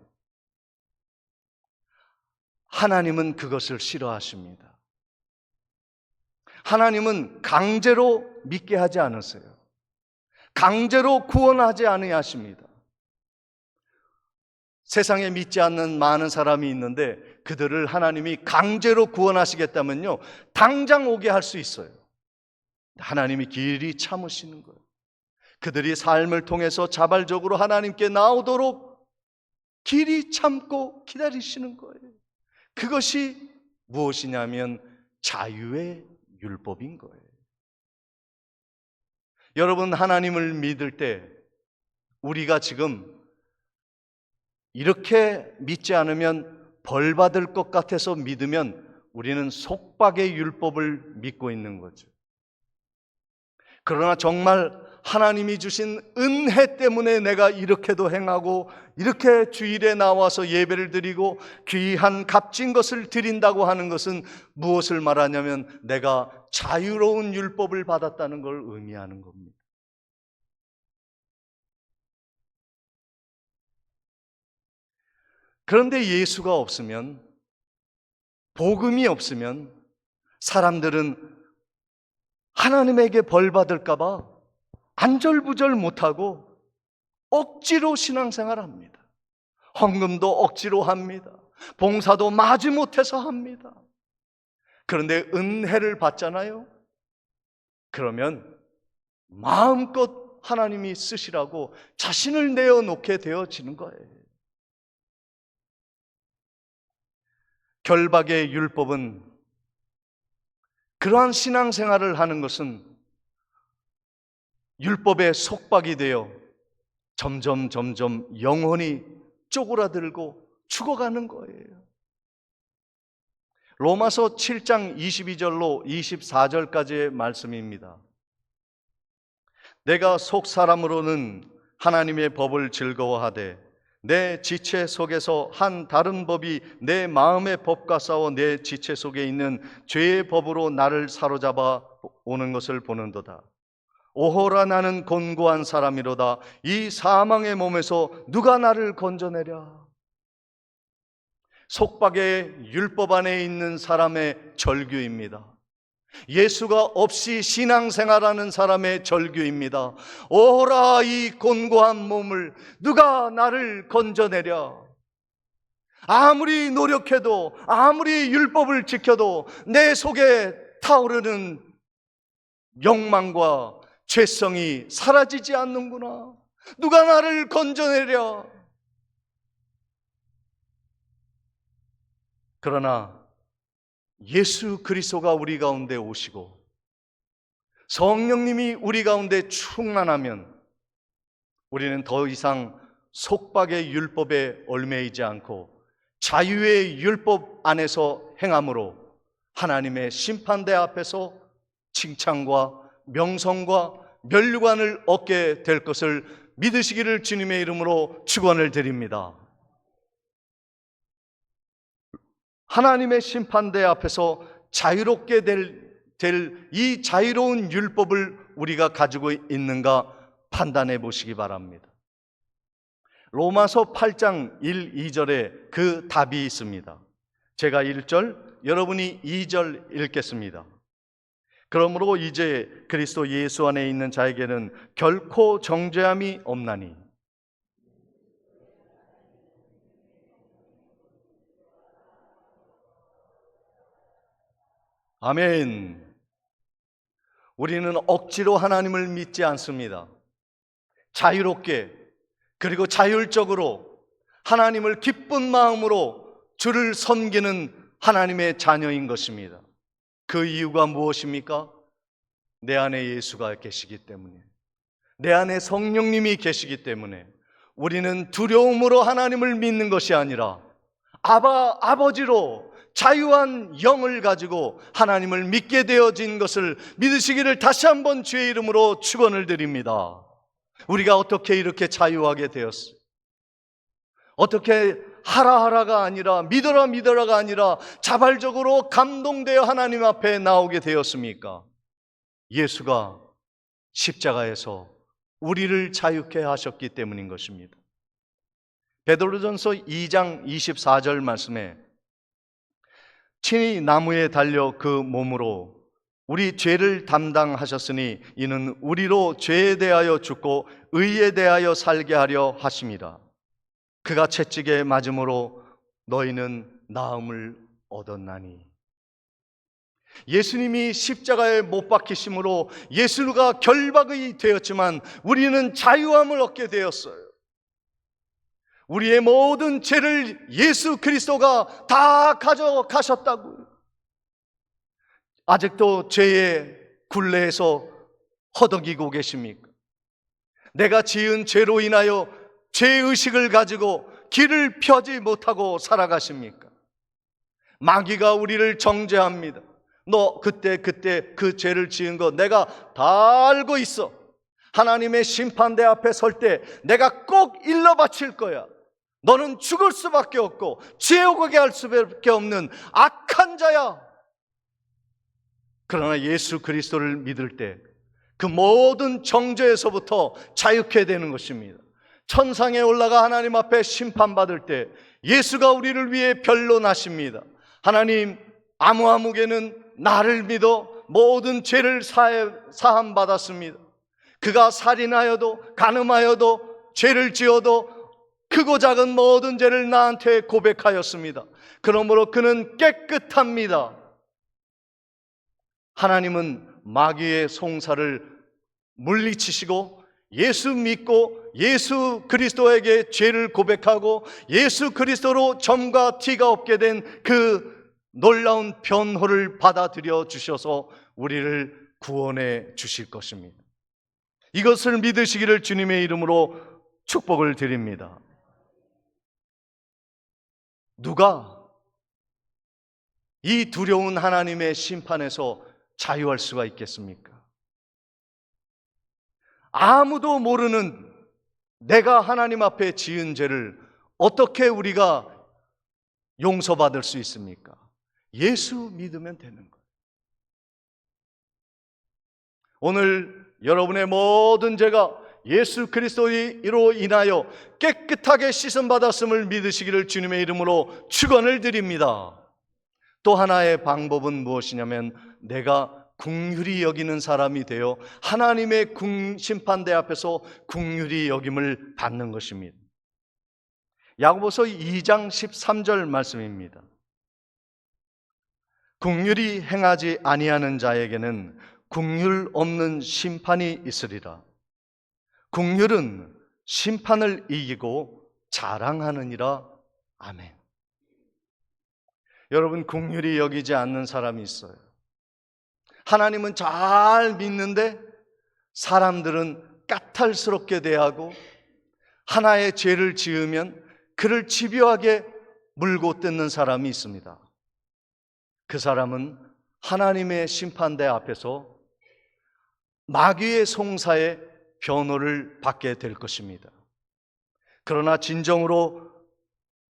Speaker 1: 하나님은 그것을 싫어하십니다. 하나님은 강제로 믿게 하지 않으세요. 강제로 구원하지 아니하십니다. 세상에 믿지 않는 많은 사람이 있는데 그들을 하나님이 강제로 구원하시겠다면요, 당장 오게 할 수 있어요. 하나님이 길이 참으시는 거예요. 그들이 삶을 통해서 자발적으로 하나님께 나오도록 길이 참고 기다리시는 거예요. 그것이 무엇이냐면 자유의 율법인 거예요. 여러분, 하나님을 믿을 때 우리가 지금 이렇게 믿지 않으면 벌 받을 것 같아서 믿으면 우리는 속박의 율법을 믿고 있는 거죠. 그러나 정말 하나님이 주신 은혜 때문에 내가 이렇게도 행하고 이렇게 주일에 나와서 예배를 드리고 귀한 값진 것을 드린다고 하는 것은 무엇을 말하냐면 내가 자유로운 율법을 받았다는 걸 의미하는 겁니다. 그런데 예수가 없으면, 복음이 없으면 사람들은 하나님에게 벌 받을까 봐 안절부절 못하고 억지로 신앙생활 합니다. 헌금도 억지로 합니다. 봉사도 마지못해서 합니다. 그런데 은혜를 받잖아요. 그러면 마음껏 하나님이 쓰시라고 자신을 내어놓게 되어지는 거예요. 결박의 율법은, 그러한 신앙생활을 하는 것은 율법의 속박이 되어 점점 영혼이 쪼그라들고 죽어가는 거예요. 로마서 7장 22절로 24절까지의 말씀입니다. 내가 속 사람으로는 하나님의 법을 즐거워하되 내 지체 속에서 한 다른 법이 내 마음의 법과 싸워 내 지체 속에 있는 죄의 법으로 나를 사로잡아 오는 것을 보는도다. 오호라, 나는 곤고한 사람이로다. 이 사망의 몸에서 누가 나를 건져내랴. 속박의 율법 안에 있는 사람의 절규입니다. 예수가 없이 신앙생활하는 사람의 절규입니다. 오호라, 이 곤고한 몸을 누가 나를 건져내랴. 아무리 노력해도, 아무리 율법을 지켜도 내 속에 타오르는 욕망과 죄성이 사라지지 않는구나. 누가 나를 건져내랴. 그러나 예수 그리스도가 우리 가운데 오시고 성령님이 우리 가운데 충만하면 우리는 더 이상 속박의 율법에 얽매이지 않고 자유의 율법 안에서 행함으로 하나님의 심판대 앞에서 칭찬과 명성과 면류관을 얻게 될 것을 믿으시기를 주님의 이름으로 축원을 드립니다. 하나님의 심판대 앞에서 자유롭게 될 이 자유로운 율법을 우리가 가지고 있는가 판단해 보시기 바랍니다. 로마서 8장 1, 2절에 그 답이 있습니다. 제가 1절, 여러분이 2절 읽겠습니다. 그러므로 이제 그리스도 예수 안에 있는 자에게는 결코 정죄함이 없나니 아멘. 우리는 억지로 하나님을 믿지 않습니다. 자유롭게, 그리고 자율적으로 하나님을 기쁜 마음으로 주를 섬기는 하나님의 자녀인 것입니다. 그 이유가 무엇입니까? 내 안에 예수가 계시기 때문에, 내 안에 성령님이 계시기 때문에 우리는 두려움으로 하나님을 믿는 것이 아니라 아버지로 자유한 영을 가지고 하나님을 믿게 되어진 것을 믿으시기를 다시 한번 주의 이름으로 축원을 드립니다. 우리가 어떻게 이렇게 자유하게 되었어요? 어떻게 하라가 아니라 믿어라가 아니라 자발적으로 감동되어 하나님 앞에 나오게 되었습니까? 예수가 십자가에서 우리를 자유케 하셨기 때문인 것입니다. 베드로전서 2장 24절 말씀에 친히 나무에 달려 그 몸으로 우리 죄를 담당하셨으니 이는 우리로 죄에 대하여 죽고 의에 대하여 살게 하려 하심이라. 그가 채찍에 맞음으로 너희는 나음을 얻었나니. 예수님이 십자가에 못 박히심으로 예수가 결박이 되었지만 우리는 자유함을 얻게 되었어요. 우리의 모든 죄를 예수 그리스도가 다 가져가셨다고요. 아직도 죄의 굴레에서 허덕이고 계십니까? 내가 지은 죄로 인하여 죄의식을 가지고 길을 펴지 못하고 살아가십니까? 마귀가 우리를 정죄합니다. 너 그때 그 죄를 지은 거 내가 다 알고 있어. 하나님의 심판대 앞에 설 때 내가 꼭 일러 바칠 거야. 너는 죽을 수밖에 없고 지옥에 갈 수밖에 없는 악한 자야. 그러나 예수 그리스도를 믿을 때 그 모든 정죄에서부터 자유케 되는 것입니다. 천상에 올라가 하나님 앞에 심판받을 때 예수가 우리를 위해 변론하십니다. 하나님, 아무에게는 나를 믿어 모든 죄를 사함 받았습니다. 그가 살인하여도 간음하여도 죄를 지어도 크고 작은 모든 죄를 나한테 고백하였습니다. 그러므로 그는 깨끗합니다. 하나님은 마귀의 송사를 물리치시고 예수 믿고 예수 그리스도에게 죄를 고백하고 예수 그리스도로 점과 티가 없게 된 그 놀라운 변호를 받아들여 주셔서 우리를 구원해 주실 것입니다. 이것을 믿으시기를 주님의 이름으로 축복을 드립니다. 누가 이 두려운 하나님의 심판에서 자유할 수가 있겠습니까? 아무도 모르는 내가 하나님 앞에 지은 죄를 어떻게 우리가 용서받을 수 있습니까? 예수 믿으면 되는 거예요. 오늘 여러분의 모든 죄가 예수 그리스도로 인하여 깨끗하게 씻음받았음을 믿으시기를 주님의 이름으로 축원을 드립니다. 또 하나의 방법은 무엇이냐면 내가 긍휼히 여기는 사람이 되어 하나님의 심판대 앞에서 긍휼히 여김을 받는 것입니다. 야고보서 2장 13절 말씀입니다. 긍휼히 행하지 아니하는 자에게는 긍휼 없는 심판이 있으리라. 긍휼은 심판을 이기고 자랑하느니라. 아멘. 여러분, 긍휼히 여기지 않는 사람이 있어요. 하나님은 잘 믿는데 사람들은 까탈스럽게 대하고 하나의 죄를 지으면 그를 집요하게 물고 뜯는 사람이 있습니다. 그 사람은 하나님의 심판대 앞에서 마귀의 송사에 변호를 받게 될 것입니다. 그러나 진정으로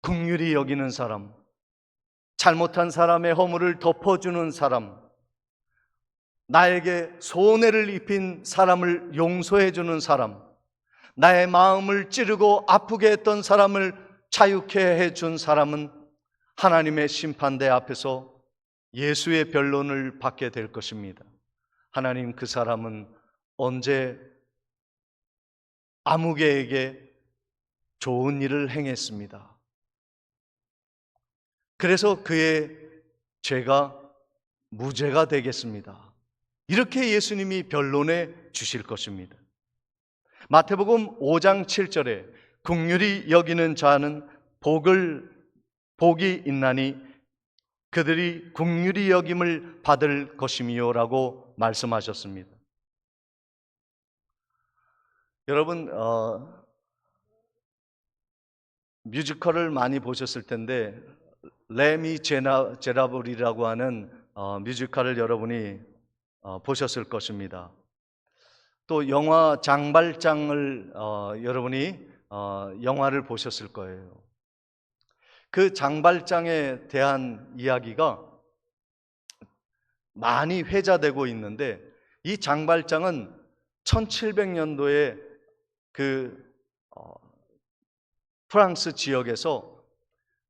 Speaker 1: 긍휼히 여기는 사람, 잘못한 사람의 허물을 덮어주는 사람, 나에게 손해를 입힌 사람을 용서해주는 사람, 나의 마음을 찌르고 아프게 했던 사람을 자유케 해준 사람은 하나님의 심판대 앞에서 예수의 변론을 받게 될 것입니다. 하나님, 그 사람은 언제 아무개에게 좋은 일을 행했습니다. 그래서 그의 죄가 무죄가 되겠습니다. 이렇게 예수님이 변론해 주실 것입니다. 마태복음 5장 7절에 긍휼히 여기는 자는 복이 있나니 그들이 긍휼히 여김을 받을 것임이요라고 말씀하셨습니다. 여러분, 뮤지컬을 많이 보셨을 텐데 레미 제라블이라고 하는 뮤지컬을 여러분이 보셨을 것입니다. 또 영화 장발장을 여러분이 영화를 보셨을 거예요. 그 장발장에 대한 이야기가 많이 회자되고 있는데 이 장발장은 1700년도에 그 프랑스 지역에서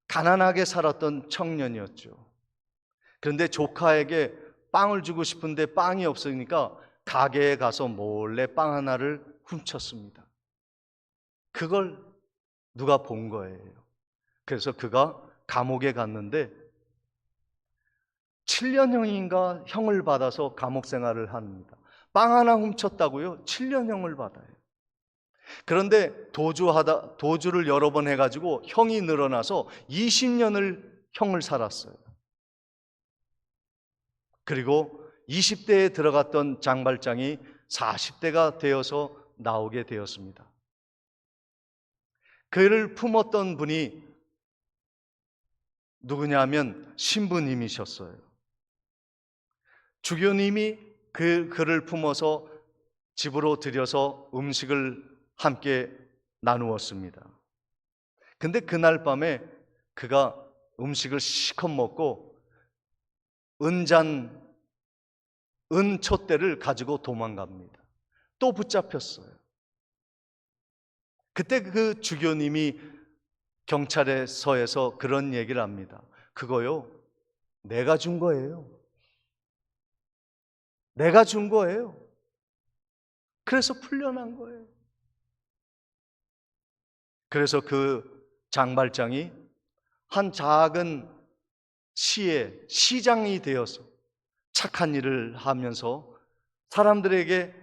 Speaker 1: 가난하게 살았던 청년이었죠. 그런데 조카에게 빵을 주고 싶은데 빵이 없으니까 가게에 가서 몰래 빵 하나를 훔쳤습니다. 그걸 누가 본 거예요. 그래서 그가 감옥에 갔는데 7년형인가 형을 받아서 감옥 생활을 합니다. 빵 하나 훔쳤다고요? 7년형을 받아요. 그런데 도주를 여러 번 해가지고 형이 늘어나서 20년을 형을 살았어요. 그리고 20대에 들어갔던 장발장이 40대가 되어서 나오게 되었습니다. 그를 품었던 분이 누구냐면 신부님이셨어요. 주교님이 그를 품어서 집으로 들여서 음식을 함께 나누었습니다. 근데 그날 밤에 그가 음식을 실컷 먹고 은촛대를 가지고 도망갑니다. 또 붙잡혔어요. 그때 그 주교님이 경찰서에서 그런 얘기를 합니다. 그거요, 내가 준 거예요. 내가 준 거예요. 그래서 풀려난 거예요. 그래서 그 장발장이 한 작은 시의 시장이 되어서 착한 일을 하면서 사람들에게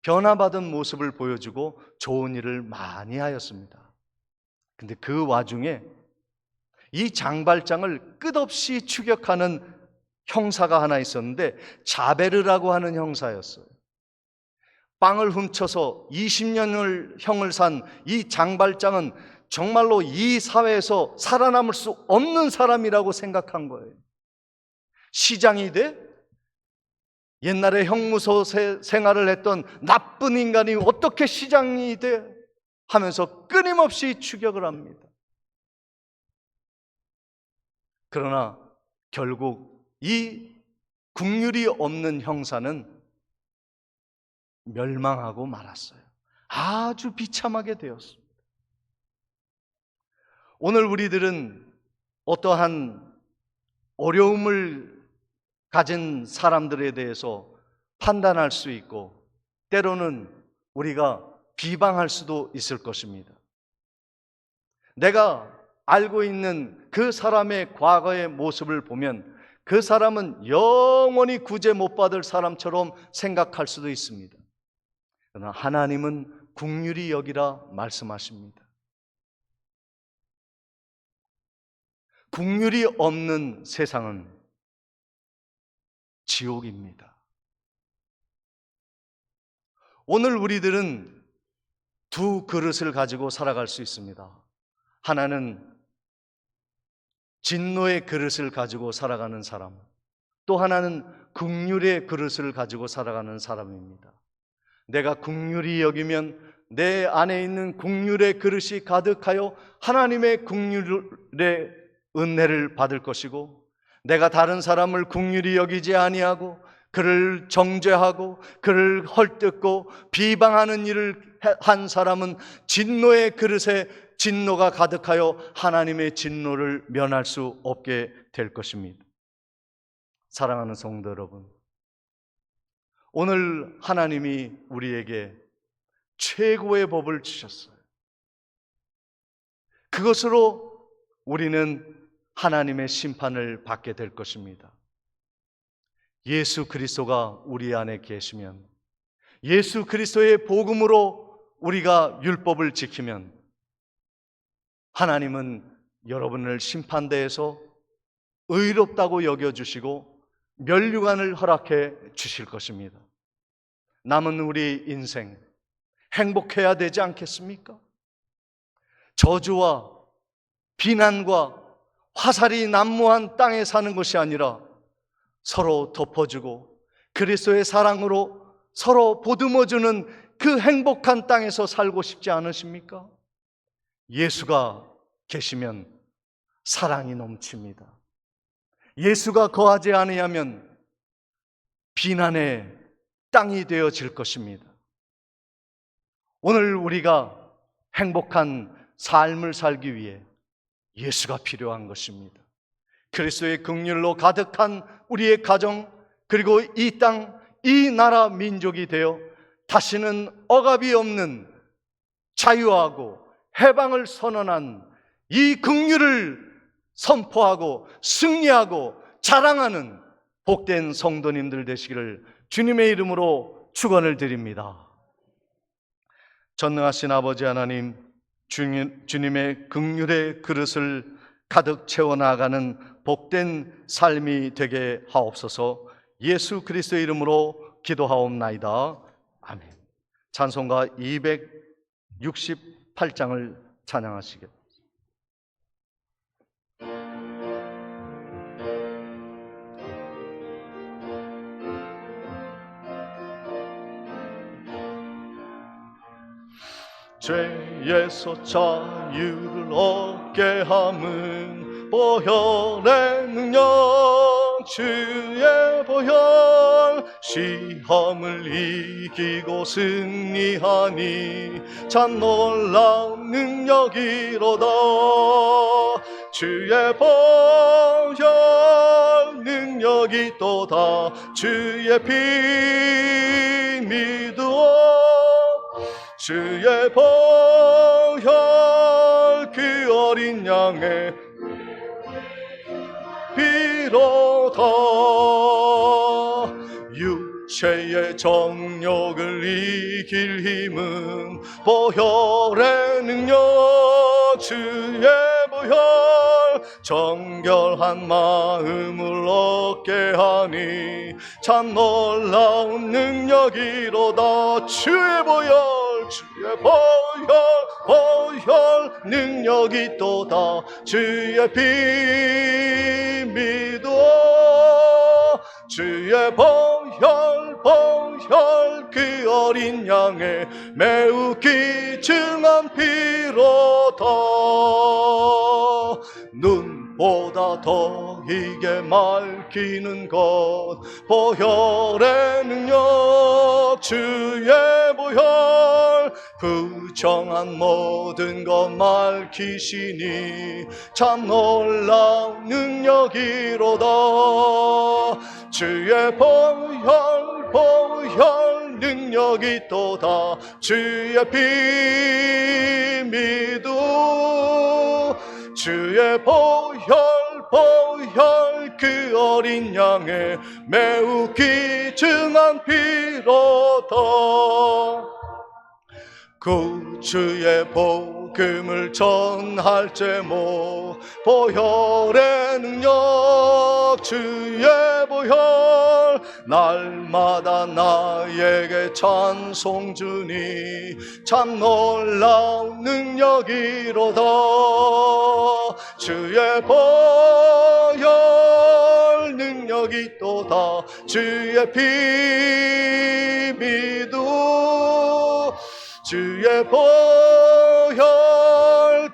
Speaker 1: 변화받은 모습을 보여주고 좋은 일을 많이 하였습니다. 근데 그 와중에 이 장발장을 끝없이 추격하는 형사가 하나 있었는데 자베르라고 하는 형사였어요. 빵을 훔쳐서 20년을 형을 산 이 장발장은 정말로 이 사회에서 살아남을 수 없는 사람이라고 생각한 거예요. 시장이 돼? 옛날에 형무소 생활을 했던 나쁜 인간이 어떻게 시장이 돼? 하면서 끊임없이 추격을 합니다. 그러나 결국 이 국률이 없는 형사는 멸망하고 말았어요. 아주 비참하게 되었습니다. 오늘 우리들은 어떠한 어려움을 가진 사람들에 대해서 판단할 수 있고 때로는 우리가 비방할 수도 있을 것입니다. 내가 알고 있는 그 사람의 과거의 모습을 보면 그 사람은 영원히 구제 못 받을 사람처럼 생각할 수도 있습니다. 그러나 하나님은 긍휼히 여기라 말씀하십니다. 긍휼이 없는 세상은 지옥입니다. 오늘 우리들은 두 그릇을 가지고 살아갈 수 있습니다. 하나는 진노의 그릇을 가지고 살아가는 사람, 또 하나는 긍휼의 그릇을 가지고 살아가는 사람입니다. 내가 긍휼히 여기면 내 안에 있는 긍휼의 그릇이 가득하여 하나님의 긍휼의 은혜를 받을 것이고, 내가 다른 사람을 긍휼히 여기지 아니하고 그를 정죄하고 그를 헐뜯고 비방하는 일을 한 사람은 진노의 그릇에 진노가 가득하여 하나님의 진노를 면할 수 없게 될 것입니다. 사랑하는 성도 여러분, 오늘 하나님이 우리에게 최고의 법을 주셨어요. 그것으로 우리는 하나님의 심판을 받게 될 것입니다. 예수 그리스도가 우리 안에 계시면, 예수 그리스도의 복음으로 우리가 율법을 지키면 하나님은 여러분을 심판대에서 의롭다고 여겨주시고 면류관을 허락해 주실 것입니다. 남은 우리 인생 행복해야 되지 않겠습니까? 저주와 비난과 화살이 난무한 땅에 사는 것이 아니라 서로 덮어주고 그리스도의 사랑으로 서로 보듬어주는 그 행복한 땅에서 살고 싶지 않으십니까? 예수가 계시면 사랑이 넘칩니다. 예수가 거하지 아니하면 비난의 땅이 되어질 것입니다. 오늘 우리가 행복한 삶을 살기 위해 예수가 필요한 것입니다. 그리스도의 긍휼로 가득한 우리의 가정, 그리고 이 땅, 이 나라 민족이 되어 다시는 억압이 없는 자유하고 해방을 선언한 이 긍휼을 선포하고 승리하고 자랑하는 복된 성도님들 되시기를 주님의 이름으로 축원을 드립니다. 전능하신 아버지 하나님, 주님의 긍휼의 그릇을 가득 채워나가는 복된 삶이 되게 하옵소서. 예수 그리스도의 이름으로 기도하옵나이다. 아멘. 찬송가 268장을 찬양하시겠습니다. 죄에서 자유를 얻게 함은 보혈의 능력, 주의 보혈. 시험을 이기고 승리하니 참 놀라운 능력이로다. 주의 보혈 능력이 또다. 주의 피 믿으오. 주의 보혈 그 어린 양의 피로다. 육체의 정욕을 이길 힘은 보혈의 능력, 주의 보혈. 정결한 마음을 얻게 하니 참 놀라운 능력이로다. 주의 보혈, 주의 보혈 능력이 또다. 주의 피 믿어. 주의 보혈 그 어린 양의 매우 귀중한 피로다. 눈보다 더 이게 맑히는 것 보혈의 능력, 주의 보혈. 부정한 모든 것 맑히시니 참 놀라운 능력이로다. 주의 보혈 능력이 또다. 주의 피 믿어. 주의 보혈 그 어린 양의 매우 귀중한 피로다. 구주의 복음을 전할 제목 보혈의 능력, 주의 보혈. 날마다 나에게 찬송 주니 참 놀라운 능력이로다. 주의 보혈 능력이 또다. 주의 피 믿어. 주의 보혈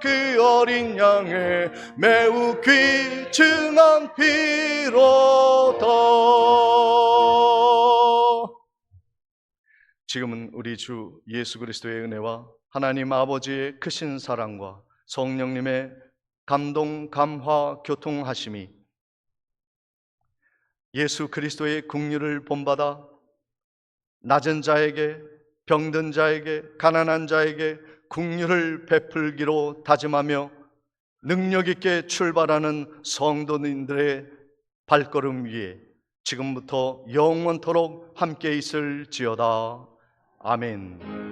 Speaker 1: 그 어린 양의 매우 귀중한 피로다. 지금은 우리 주 예수 그리스도의 은혜와 하나님 아버지의 크신 사랑과 성령님의 감동, 감화, 교통하심이 예수 그리스도의 긍휼을 본받아 낮은 자에게, 병든 자에게, 가난한 자에게 긍휼을 베풀기로 다짐하며 능력 있게 출발하는 성도님들의 발걸음 위에 지금부터 영원토록 함께 있을지어다. 아멘.